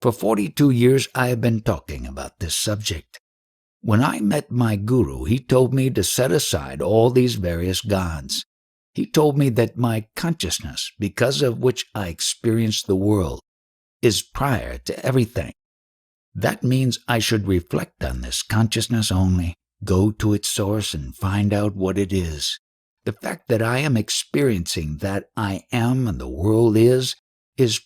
For 42 years I have been talking about this subject. When I met my guru, he told me to set aside all these various gods. He told me that my consciousness, because of which I experience the world, is prior to everything. That means I should reflect on this consciousness only, go to its source and find out what it is. The fact that I am experiencing that I am and the world is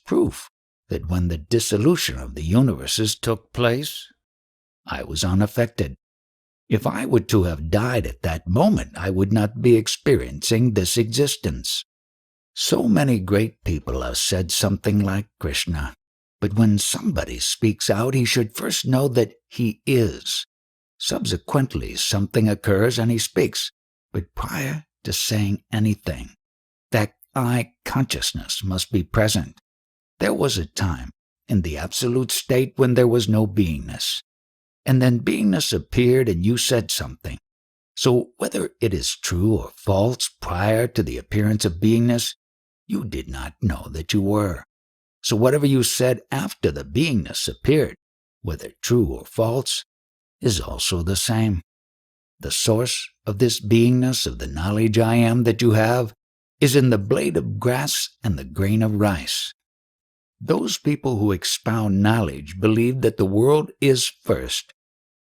proof that when the dissolution of the universes took place, I was unaffected. If I were to have died at that moment, I would not be experiencing this existence. So many great people have said something like Krishna, but when somebody speaks out, he should first know that he is. Subsequently, something occurs and he speaks, but prior to saying anything, that I consciousness must be present. There was a time in the absolute state when there was no beingness, and then beingness appeared and you said something. So whether it is true or false, prior to the appearance of beingness, you did not know that you were. So whatever you said after the beingness appeared, whether true or false, is also the same. The source of this beingness of the knowledge I am that you have is in the blade of grass and the grain of rice. Those people who expound knowledge believe that the world is first,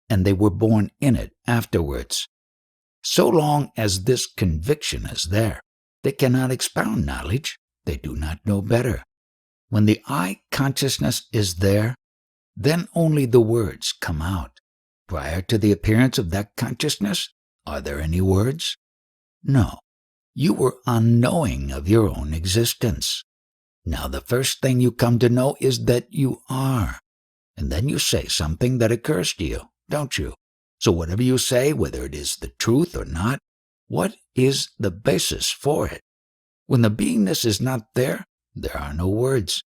and they were born in it afterwards. So long as this conviction is there, they cannot expound knowledge. They do not know better. When the I consciousness is there, then only the words come out. Prior to the appearance of that consciousness, are there any words? No. You were unknowing of your own existence. Now the first thing you come to know is that you are. And then you say something that occurs to you, don't you? So whatever you say, whether it is the truth or not, what is the basis for it? When the beingness is not there, there are no words.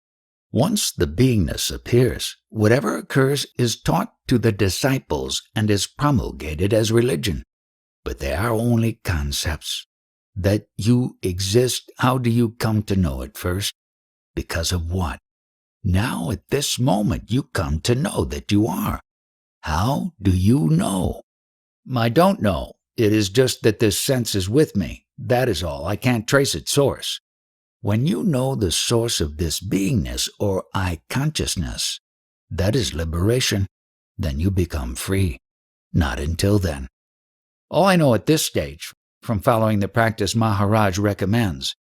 Once the beingness appears, whatever occurs is taught to the disciples and is promulgated as religion. But they are only concepts. That you exist, how do you come to know it first? Because of what? Now at this moment you come to know that you are. How do you know? I don't know. It is just that this sense is with me. That is all. I can't trace its source. When you know the source of this beingness or I consciousness, that is liberation. Then you become free. Not until then. All I know at this stage, from following the practice Maharaj recommends,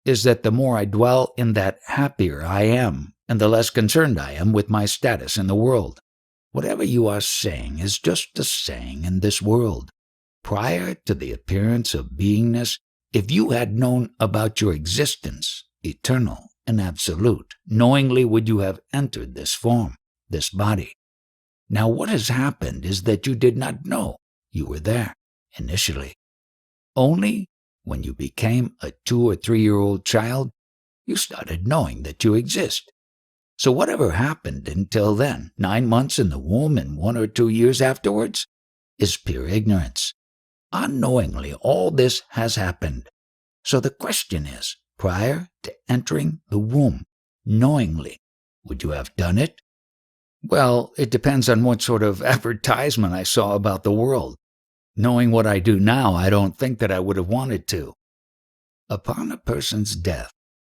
is that the more I dwell in that, happier I am, and the less concerned I am with my status in the world. Whatever you are saying is just a saying in this world. Prior to the appearance of beingness, if you had known about your existence, eternal and absolute, knowingly would you have entered this form, this body. Now what has happened is that you did not know you were there initially. Only when you became a 2 or 3-year-old child, you started knowing that you exist. So whatever happened until then, 9 months in the womb and 1 or 2 years afterwards, is pure ignorance. Unknowingly, all this has happened. So the question is, prior to entering the womb, knowingly, would you have done it? Well, it depends on what sort of advertisement I saw about the world. Knowing what I do now, I don't think that I would have wanted to. Upon a person's death,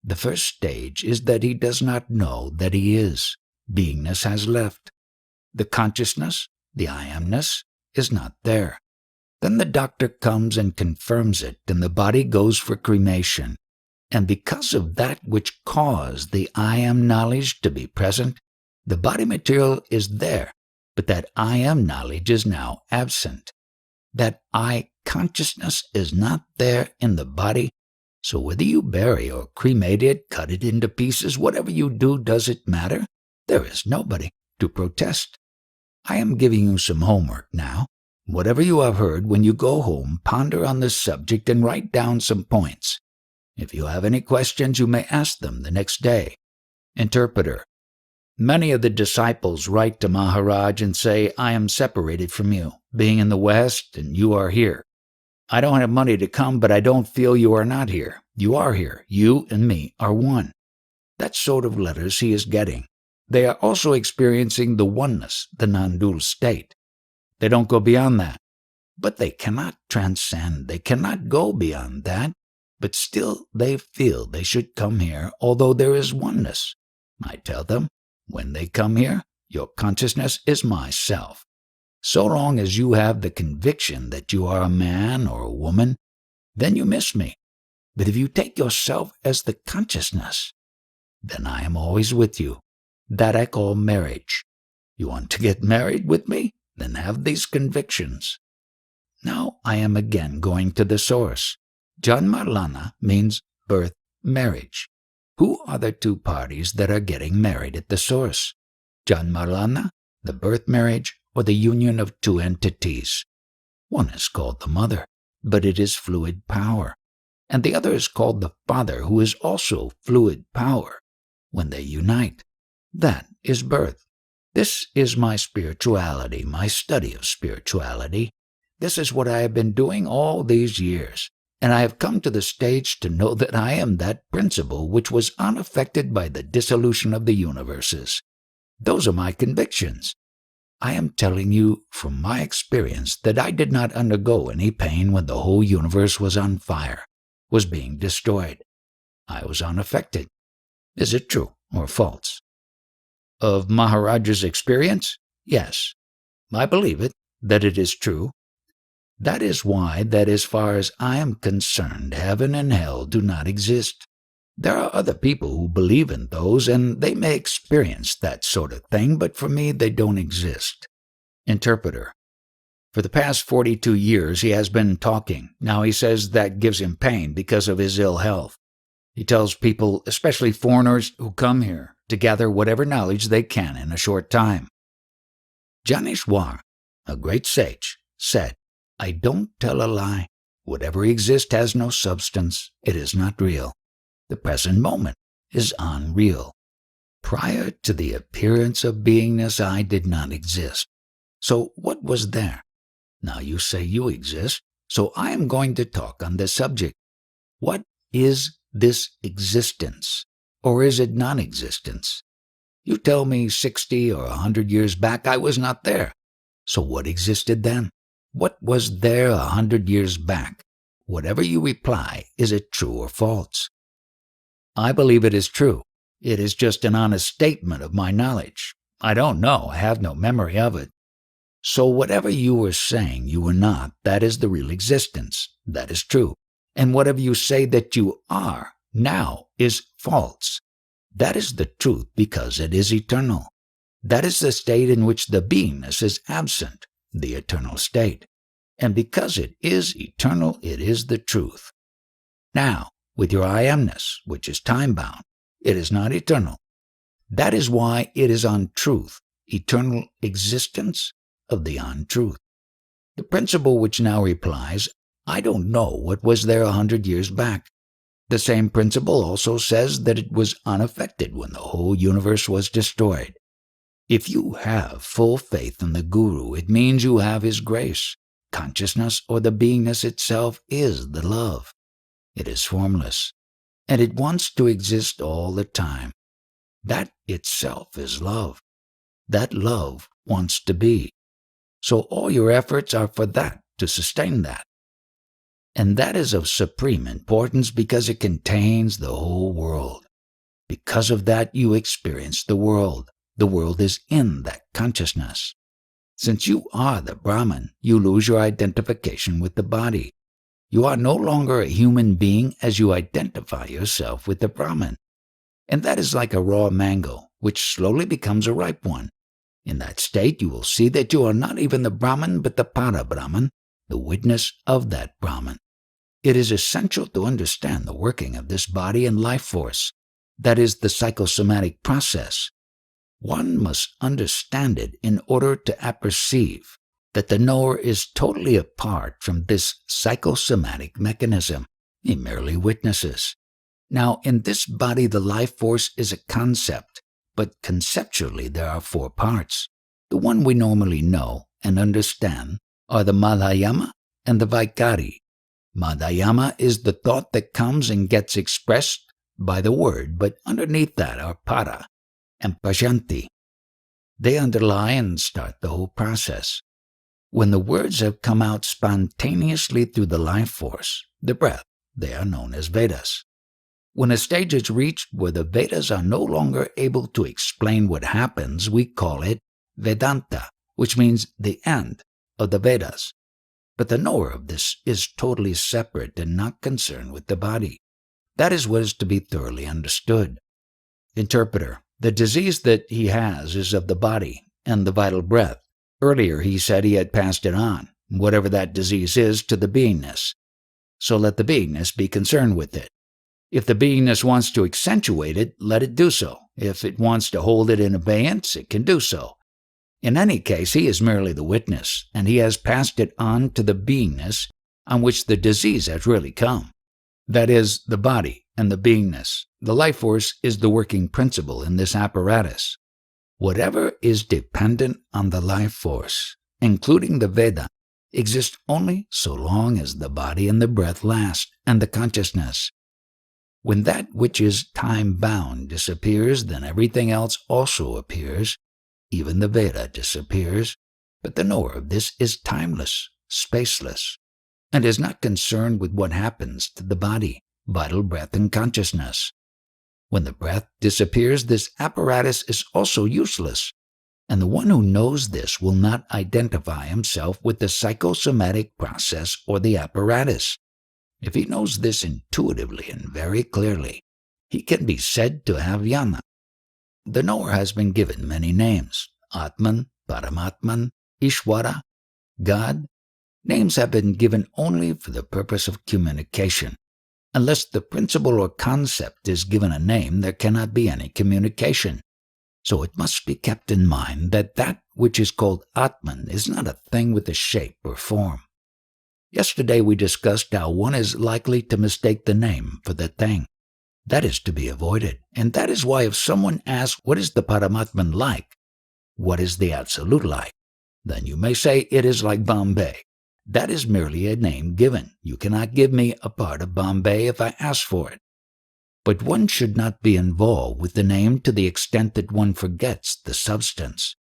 the first stage is that he does not know that he is. Beingness has left. The consciousness, the I amness, is not there. Then the doctor comes and confirms it, and the body goes for cremation. And because of that which caused the I am knowledge to be present, the body material is there, but that I am knowledge is now absent. That I consciousness is not there in the body, so whether you bury or cremate it, cut it into pieces, whatever you do, does it matter? There is nobody to protest. I am giving you some homework now. Whatever you have heard, when you go home, ponder on this subject and write down some points. If you have any questions, you may ask them the next day. Interpreter. Many of the disciples write to Maharaj and say, I am separated from you, being in the West, and you are here. I don't have money to come, but I don't feel you are not here. You are here. You and me are one. That sort of letters he is getting. they are also experiencing the oneness, the non-dual state. They don't go beyond that. But they cannot transcend. They cannot go beyond that. But still they feel they should come here, although there is oneness. I tell them, when they come here, your consciousness is myself. So long as you have the conviction that you are a man or a woman, then you miss me. But if you take yourself as the consciousness, then I am always with you. That I call marriage. You want to get married with me? Then have these convictions. Now I am again going to the source. Janmarlana means birth, marriage. Who are the two parties that are getting married at the source? Janmarlana, the birth marriage, or the union of two entities? One is called the mother, but it is fluid power. And the other is called the father, who is also fluid power. When they unite, that is birth. This is my spirituality, my study of spirituality. This is what I have been doing all these years, and I have come to the stage to know that I am that principle which was unaffected by the dissolution of the universes. Those are my convictions. I am telling you from my experience that I did not undergo any pain when the whole universe was on fire, was being destroyed. I was unaffected. Is it true or false? Of Maharaj's experience? Yes. I believe it, that it is true. That is why that as far as I am concerned, heaven and hell do not exist. There are other people who believe in those, and they may experience that sort of thing, but for me they don't exist. Interpreter. For the past 42 years he has been talking. Now he says that gives him pain because of his ill health. He tells people, especially foreigners who come here, to gather whatever knowledge they can in a short time. Janeshwar, a great sage, said, I don't tell a lie. Whatever exists has no substance. It is not real. The present moment is unreal. Prior to the appearance of beingness, I did not exist. So what was there? Now you say you exist, so I am going to talk on this subject. What is this existence? Or is it non-existence? You tell me 60 or 100 years back I was not there. So what existed then? What was there 100 years back? Whatever you reply, is it true or false? I believe it is true. It is just an honest statement of my knowledge. I don't know. I have no memory of it. So whatever you were saying you were not, that is the real existence. That is true. And whatever you say that you are now is false. That is the truth because it is eternal. That is the state in which the beingness is absent, the eternal state. And because it is eternal, it is the truth. Now, with your I amness, which is time-bound, it is not eternal. That is why it is untruth, eternal existence of the untruth. The principle which now replies, I don't know what was there 100 years back. The same principle also says that it was unaffected when the whole universe was destroyed. If you have full faith in the Guru, it means you have his grace. Consciousness or the beingness itself is the love. It is formless, and it wants to exist all the time. That itself is love. That love wants to be. So all your efforts are for that, to sustain that. And that is of supreme importance because it contains the whole world. Because of that, you experience the world. The world is in that consciousness. Since you are the Brahman, you lose your identification with the body. You are no longer a human being as you identify yourself with the Brahman. And that is like a raw mango, which slowly becomes a ripe one. In that state, you will see that you are not even the Brahman, but the Para-Brahman, the witness of that Brahman. It is essential to understand the working of this body and life force. That is the psychosomatic process. One must understand it in order to apperceive that the knower is totally apart from this psychosomatic mechanism. He merely witnesses. Now, in this body, the life force is a concept, but conceptually there are 4 parts. The one we normally know and understand are the Madhyama and the Vaikari. Madhyama is the thought that comes and gets expressed by the word, but underneath that are Para. and Pajanti. They underlie and start the whole process. When the words have come out spontaneously through the life force, the breath, they are known as Vedas. When a stage is reached where the Vedas are no longer able to explain what happens, we call it Vedanta, which means the end of the Vedas. But the knower of this is totally separate and not concerned with the body. That is what is to be thoroughly understood. Interpreter, the disease that he has is of the body and the vital breath. Earlier he said he had passed it on, whatever that disease is, to the beingness. So let the beingness be concerned with it. If the beingness wants to accentuate it, let it do so. If it wants to hold it in abeyance, it can do so. In any case, he is merely the witness, and he has passed it on to the beingness on which the disease has really come. That is, the body and the beingness. The life force is the working principle in this apparatus. Whatever is dependent on the life force, including the Veda, exists only so long as the body and the breath last, and the consciousness. When that which is time-bound disappears, then everything else also appears. Even the Veda disappears, but the knower of this is timeless, spaceless, and is not concerned with what happens to the body, vital breath, and consciousness. When the breath disappears, this apparatus is also useless, and the one who knows this will not identify himself with the psychosomatic process or the apparatus. If he knows this intuitively and very clearly, he can be said to have jnana. The knower has been given many names: Atman, Paramatman, Ishvara, God. Names have been given only for the purpose of communication. Unless the principle or concept is given a name, there cannot be any communication. So it must be kept in mind that that which is called Atman is not a thing with a shape or form. Yesterday we discussed how one is likely to mistake the name for the thing. That is to be avoided, and that is why if someone asks, what is the Paramatman like? What is the Absolute like? Then you may say it is like Bombay. That is merely a name given. You cannot give me a part of Bombay if I ask for it. But one should not be involved with the name to the extent that one forgets the substance.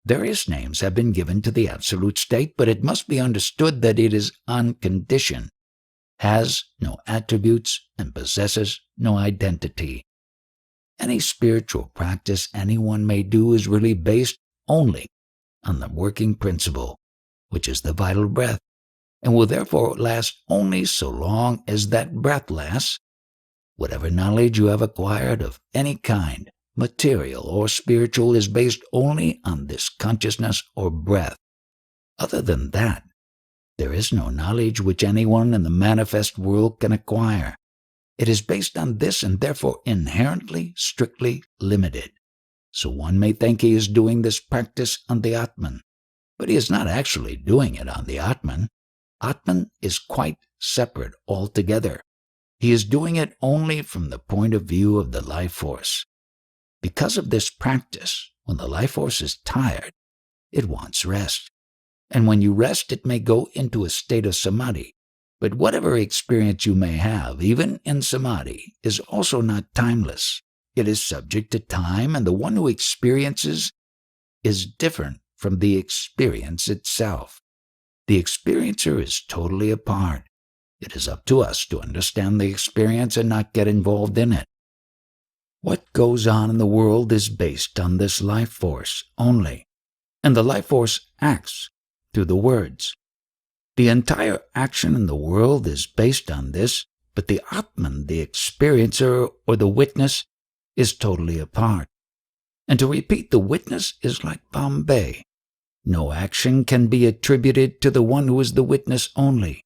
Various names have been given to the Absolute State, but it must be understood that it is unconditioned, has no attributes, and possesses no identity. Any spiritual practice anyone may do is really based only on the working principle, which is the vital breath, and will therefore last only so long as that breath lasts. Whatever knowledge you have acquired of any kind, material or spiritual, is based only on this consciousness or breath. Other than that, there is no knowledge which anyone in the manifest world can acquire. It is based on this and therefore inherently, strictly limited. So one may think he is doing this practice on the Atman, but he is not actually doing it on the Atman. Atman is quite separate altogether. He is doing it only from the point of view of the life force. Because of this practice, when the life force is tired, it wants rest. And when you rest, it may go into a state of samadhi. But whatever experience you may have, even in samadhi, is also not timeless. It is subject to time, and the one who experiences is different from the experience itself. The experiencer is totally apart. It is up to us to understand the experience and not get involved in it. What goes on in the world is based on this life force only, and the life force acts through the words. The entire action in the world is based on this, but the Atman, the experiencer or the witness, is totally apart. And to repeat, the witness is like Bombay. No action can be attributed to the one who is the witness only.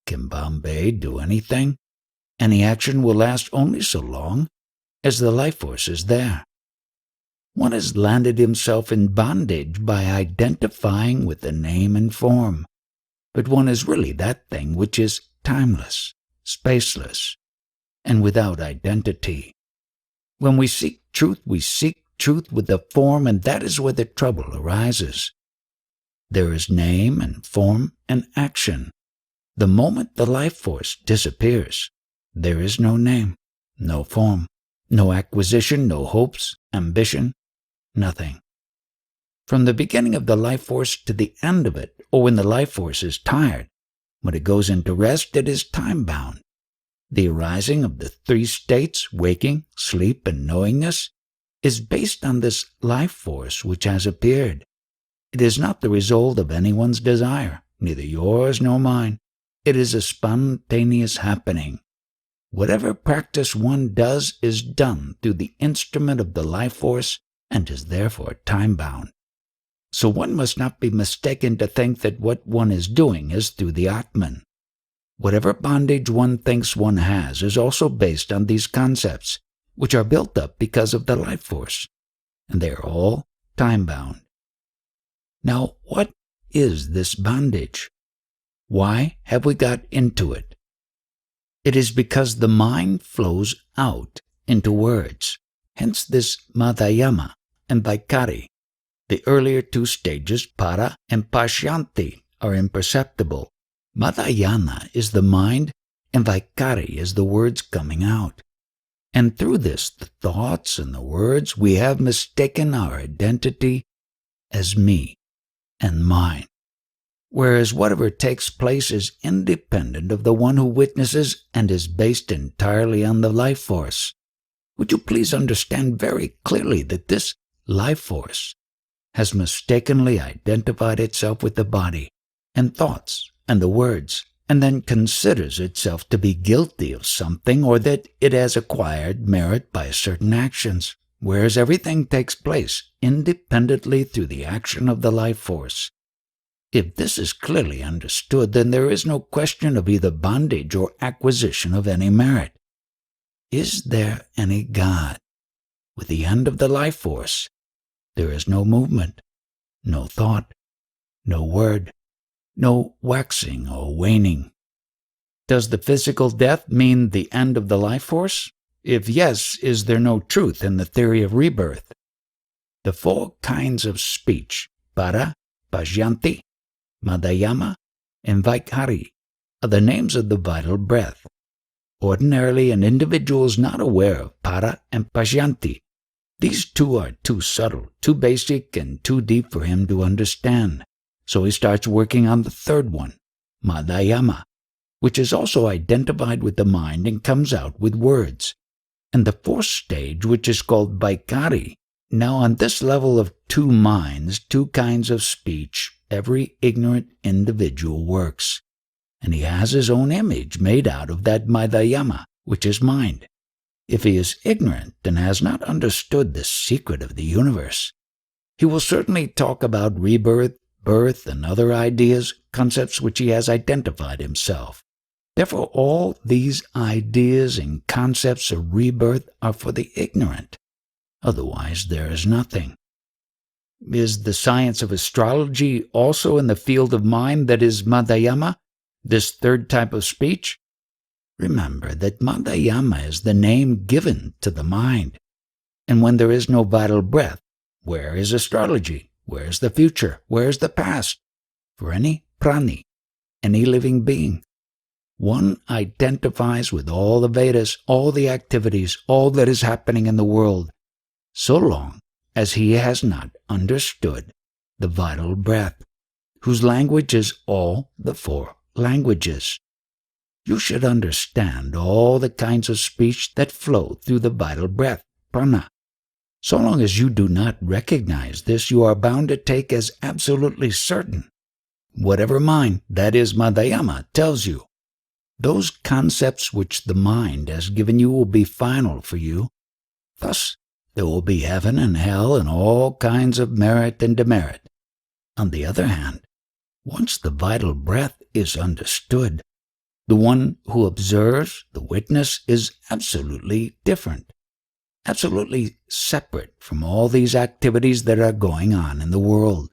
Can Bombay do anything? Any action will last only so long as the life force is there. One has landed himself in bondage by identifying with the name and form, but one is really that thing which is timeless, spaceless, and without identity. When we seek truth with the form, and that is where the trouble arises. There is name and form and action. The moment the life force disappears, there is no name, no form, No acquisition, no hopes, ambition, nothing. From the beginning of the life force to the end of it, or when the life force is tired, when it goes into rest, it is time-bound. The arising of the three states, waking, sleep, and knowingness, is based on this life force which has appeared. It is not the result of anyone's desire, neither yours nor mine. It is a spontaneous happening. Whatever practice one does is done through the instrument of the life force and is therefore time-bound. So one must not be mistaken to think that what one is doing is through the Atman. Whatever bondage one thinks one has is also based on these concepts, which are built up because of the life force, and they are all time-bound. Now, what is this bondage? Why have we got into it? It is because the mind flows out into words, hence this Madhyama and Vaikari. The earlier two stages, Para and Pashyanti, are imperceptible. Madhyana is the mind, and Vaikari is the words coming out. And through this, the thoughts and the words, we have mistaken our identity as me and mine, whereas whatever takes place is independent of the one who witnesses and is based entirely on the life force. Would you please understand very clearly that this life force has mistakenly identified itself with the body and thoughts and the words, and then considers itself to be guilty of something or that it has acquired merit by certain actions, whereas everything takes place independently through the action of the life force. If this is clearly understood, then there is no question of either bondage or acquisition of any merit. Is there any God? With the end of the life force, there is no movement, no thought, no word, no waxing or waning. Does the physical death mean the end of the life force? If yes, is there no truth in the theory of rebirth? The four kinds of speech, Para, Pashyanti, Madhyama, and Vaikari, are the names of the vital breath. Ordinarily, an individual is not aware of Para and Pashyanti. These two are too subtle, too basic, and too deep for him to understand. So he starts working on the third one, Madhyama, which is also identified with the mind and comes out with words. And the fourth stage, which is called Vaikari. Now on this level of two minds, two kinds of speech, every ignorant individual works. And he has his own image made out of that Madhyama, which is mind. If he is ignorant and has not understood the secret of the universe, he will certainly talk about rebirth, birth, and other ideas, concepts which he has identified himself. Therefore, all these ideas and concepts of rebirth are for the ignorant. Otherwise, there is nothing. Is the science of astrology also in the field of mind that is Madhyama, this third type of speech? Remember that Madhyama is the name given to the mind. And when there is no vital breath, where is astrology? Where is the future? Where is the past? For any prani, any living being, one identifies with all the Vedas, all the activities, all that is happening in the world, so long as he has not understood the vital breath, whose language is all the four languages. You should understand all the kinds of speech that flow through the vital breath, prana. So long as you do not recognize this, you are bound to take as absolutely certain whatever mind, that is Madhyama, tells you. Those concepts which the mind has given you will be final for you. Thus, there will be heaven and hell and all kinds of merit and demerit. On the other hand, once the vital breath is understood, the one who observes, the witness, is absolutely different, absolutely separate from all these activities that are going on in the world.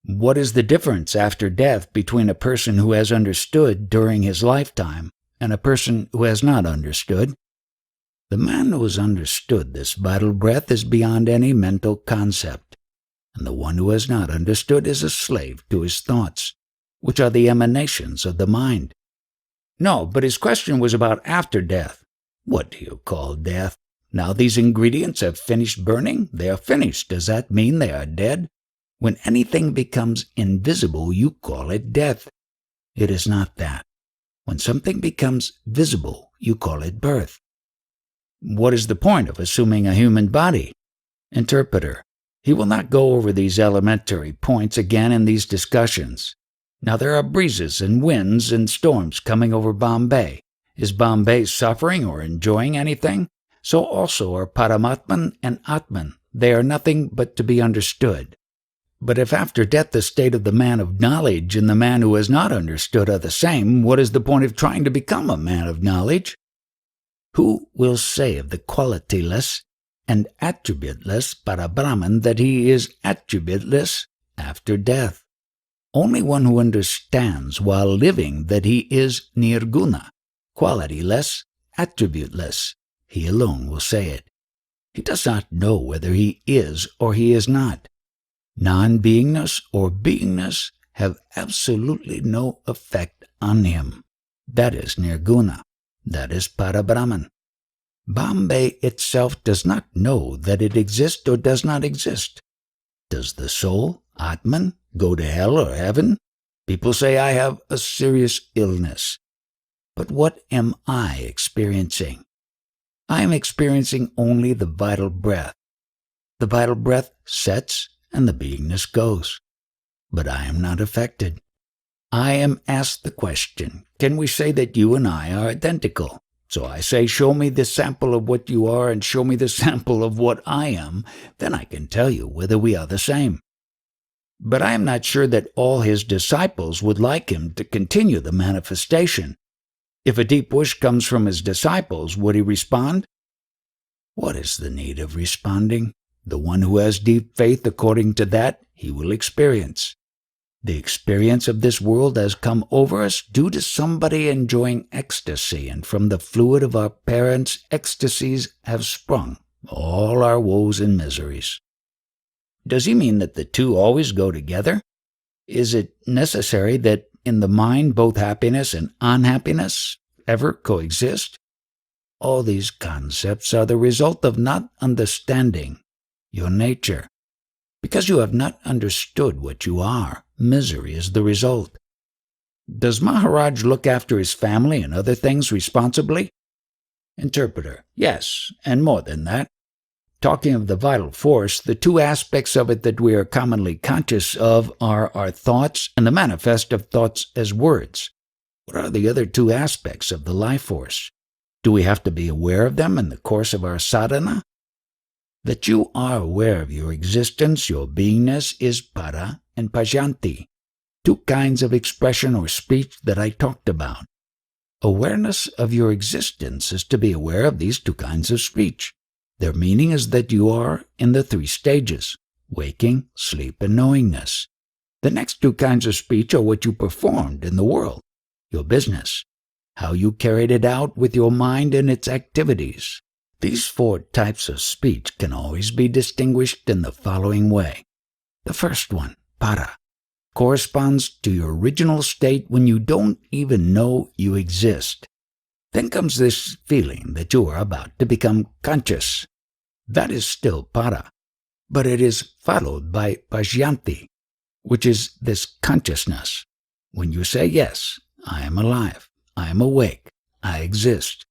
What is the difference after death between a person who has understood during his lifetime and a person who has not understood? The man who has understood this vital breath is beyond any mental concept, and the one who has not understood is a slave to his thoughts, which are the emanations of the mind. No, but his question was about after death. What do you call death? Now these ingredients have finished burning. They are finished. Does that mean they are dead? When anything becomes invisible, you call it death. It is not that. When something becomes visible, you call it birth. What is the point of assuming a human body? Interpreter. He will not go over these elementary points again in these discussions. Now there are breezes and winds and storms coming over Bombay. Is Bombay suffering or enjoying anything? So also are Paramatman and Atman. They are nothing but to be understood. But if after death the state of the man of knowledge and the man who has not understood are the same, what is the point of trying to become a man of knowledge? Who will say of the qualityless and attributeless Parabrahman that he is attributeless after death? Only one who understands while living that he is nirguna, qualityless, attributeless. He alone will say it. He does not know whether he is or he is not. Non-beingness or beingness have absolutely no effect on him. That is nirguna. That is Parabrahman. Bombay itself does not know that it exists or does not exist. Does the soul, Atman, go to hell or heaven? People say I have a serious illness. But what am I experiencing? I am experiencing only the vital breath. The vital breath sets and the beingness goes. But I am not affected. I am asked the question, can we say that you and I are identical? So I say, show me the sample of what you are and show me the sample of what I am, then I can tell you whether we are the same. But I am not sure that all his disciples would like him to continue the manifestation. If a deep wish comes from his disciples, would he respond? What is the need of responding? The one who has deep faith according to that, he will experience. The experience of this world has come over us due to somebody enjoying ecstasy, and from the fluid of our parents' ecstasies have sprung all our woes and miseries. Does he mean that the two always go together? Is it necessary that in the mind both happiness and unhappiness ever coexist? All these concepts are the result of not understanding your nature. Because you have not understood what you are, misery is the result. Does Maharaj look after his family and other things responsibly? Interpreter. Yes, and more than that. Talking of the vital force, the two aspects of it that we are commonly conscious of are our thoughts and the manifest of thoughts as words. What are the other two aspects of the life force? Do we have to be aware of them in the course of our sadhana? That you are aware of your existence, your beingness, is para and pajanti, two kinds of expression or speech that I talked about. Awareness of your existence is to be aware of these two kinds of speech. Their meaning is that you are in the three stages, waking, sleep, and knowingness. The next two kinds of speech are what you performed in the world, your business, how you carried it out with your mind and its activities. These four types of speech can always be distinguished in the following way. The first one, para, corresponds to your original state when you don't even know you exist. Then comes this feeling that you are about to become conscious. That is still para, but it is followed by pajanti, which is this consciousness. When you say, yes, I am alive, I am awake, I exist.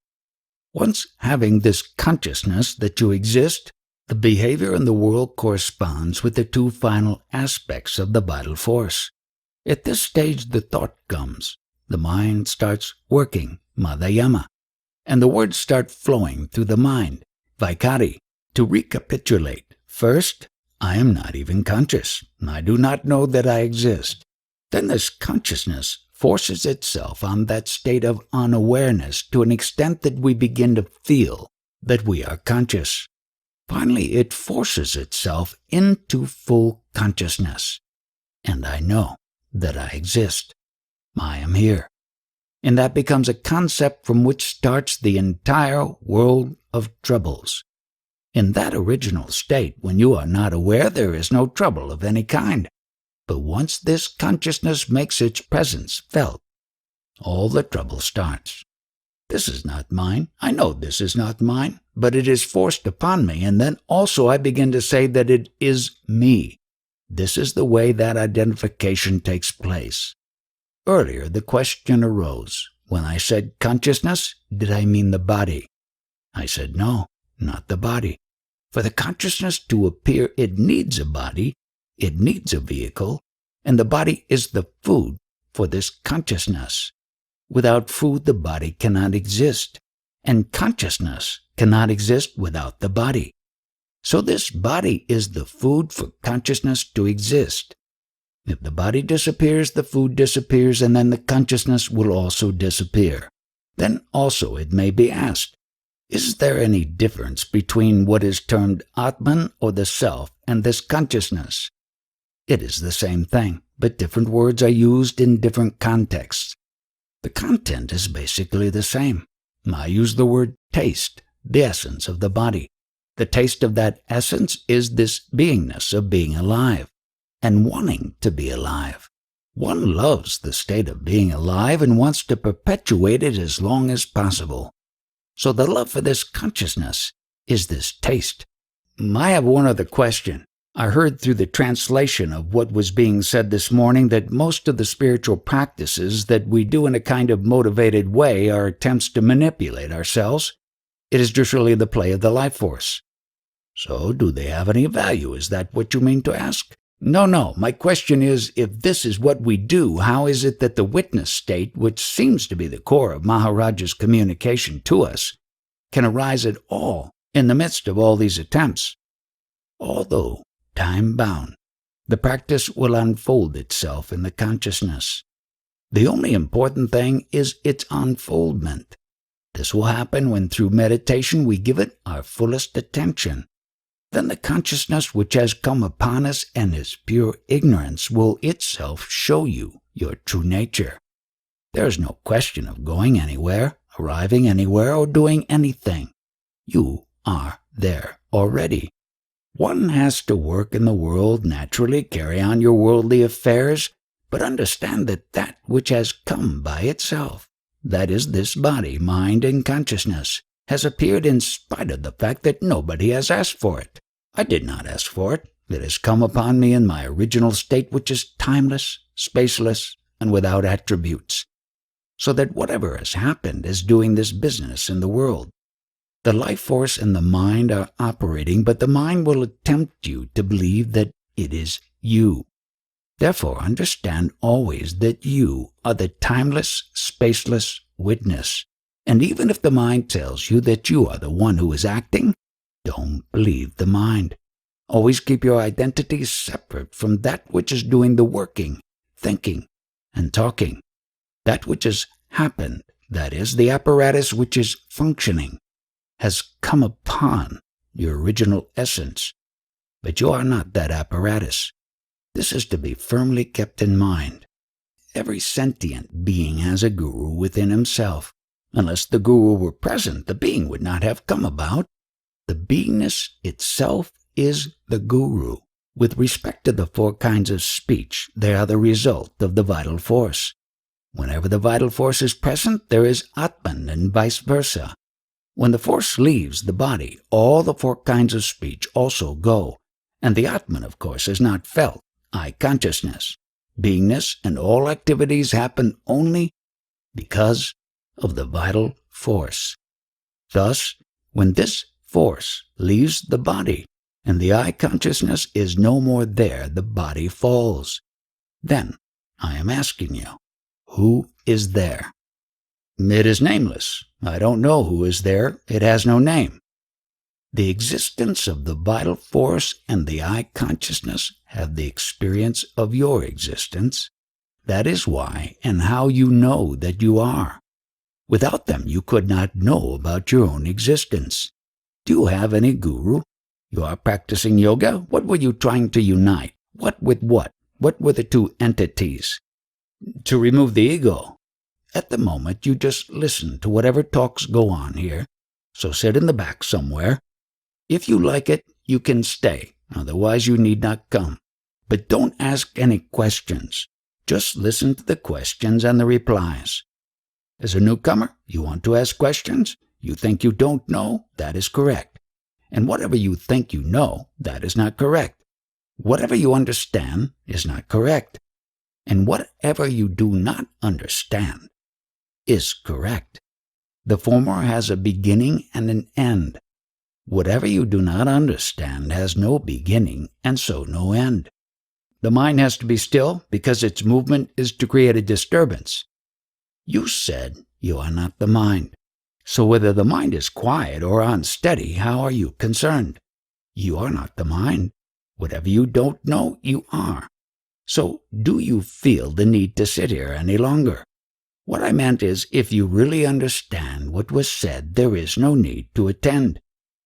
Once having this consciousness that you exist, the behavior in the world corresponds with the two final aspects of the vital force. At this stage the thought comes, the mind starts working, madhyama, and the words start flowing through the mind, vaikari. To recapitulate, first, I am not even conscious. I do not know that I exist. Then this consciousness forces itself on that state of unawareness to an extent that we begin to feel that we are conscious. Finally, it forces itself into full consciousness. And I know that I exist. I am here. And that becomes a concept from which starts the entire world of troubles. In that original state, when you are not aware, there is no trouble of any kind. But once this consciousness makes its presence felt, all the trouble starts. This is not mine. I know this is not mine. but it is forced upon me, and then also I begin to say that it is me. This is the way that identification takes place. Earlier, the question arose. When I said consciousness, did I mean the body? I said no, not the body. For the consciousness to appear, it needs a body, it needs a vehicle, and the body is the food for this consciousness. Without food, the body cannot exist, and consciousness cannot exist without the body. So this body is the food for consciousness to exist. If the body disappears, the food disappears, and then the consciousness will also disappear. Then also it may be asked, is there any difference between what is termed Atman or the self and this consciousness? It is the same thing, but different words are used in different contexts. The content is basically the same. I use the word taste, the essence of the body. The taste of that essence is this beingness of being alive and wanting to be alive. One loves the state of being alive and wants to perpetuate it as long as possible. So the love for this consciousness is this taste. I have one other question. I heard through the translation of what was being said this morning that most of the spiritual practices that we do in a kind of motivated way are attempts to manipulate ourselves. It is just really the play of the life force. So do they have any value? Is that what you mean to ask? No. My question is, if this is what we do, how is it that the witness state, which seems to be the core of Maharaj's communication to us, can arise at all in the midst of all these attempts? Although time-bound, the practice will unfold itself in the consciousness. The only important thing is its unfoldment. This will happen when through meditation we give it our fullest attention. Then the consciousness which has come upon us and is pure ignorance will itself show you your true nature. There is no question of going anywhere, arriving anywhere, or doing anything. You are there already. One has to work in the world, naturally carry on your worldly affairs, but understand that that which has come by itself, that is this body, mind, and consciousness, has appeared in spite of the fact that nobody has asked for it. I did not ask for it. It has come upon me in my original state, which is timeless, spaceless, and without attributes. So that whatever has happened is doing this business in the world. The life force and the mind are operating, but the mind will tempt you to believe that it is you. Therefore, understand always that you are the timeless, spaceless witness. And even if the mind tells you that you are the one who is acting, don't believe the mind. Always keep your identity separate from that which is doing the working, thinking, and talking. That which has happened, that is, the apparatus which is functioning, has come upon your original essence. But you are not that apparatus. This is to be firmly kept in mind. Every sentient being has a guru within himself. Unless the guru were present, the being would not have come about. The beingness itself is the guru. With respect to the four kinds of speech, they are the result of the vital force. Whenever the vital force is present, there is Atman and vice versa. When the force leaves the body, all the four kinds of speech also go, and the Atman, of course, is not felt, I-consciousness. Beingness and all activities happen only because of the vital force. Thus, when this force leaves the body, and the I-consciousness is no more there, the body falls. Then, I am asking you, who is there? It is nameless. I don't know who is there. It has no name. The existence of the vital force and the I-consciousness have the experience of your existence. That is why and how you know that you are. Without them, you could not know about your own existence. Do you have any guru? You are practicing yoga? What were you trying to unite? What with what? What were the two entities? To remove the ego. At the moment, you just listen to whatever talks go on here. So sit in the back somewhere. If you like it, you can stay. Otherwise, you need not come. But don't ask any questions. Just listen to the questions and the replies. As a newcomer, you want to ask questions? You think you don't know? That is correct. And whatever you think you know, that is not correct. Whatever you understand is not correct. And whatever you do not understand is correct. The former has a beginning and an end. Whatever you do not understand has no beginning and so no end. The mind has to be still because its movement is to create a disturbance. You said you are not the mind. So whether the mind is quiet or unsteady, how are you concerned? You are not the mind. Whatever you don't know, you are. So do you feel the need to sit here any longer? What I meant is, if you really understand what was said, there is no need to attend.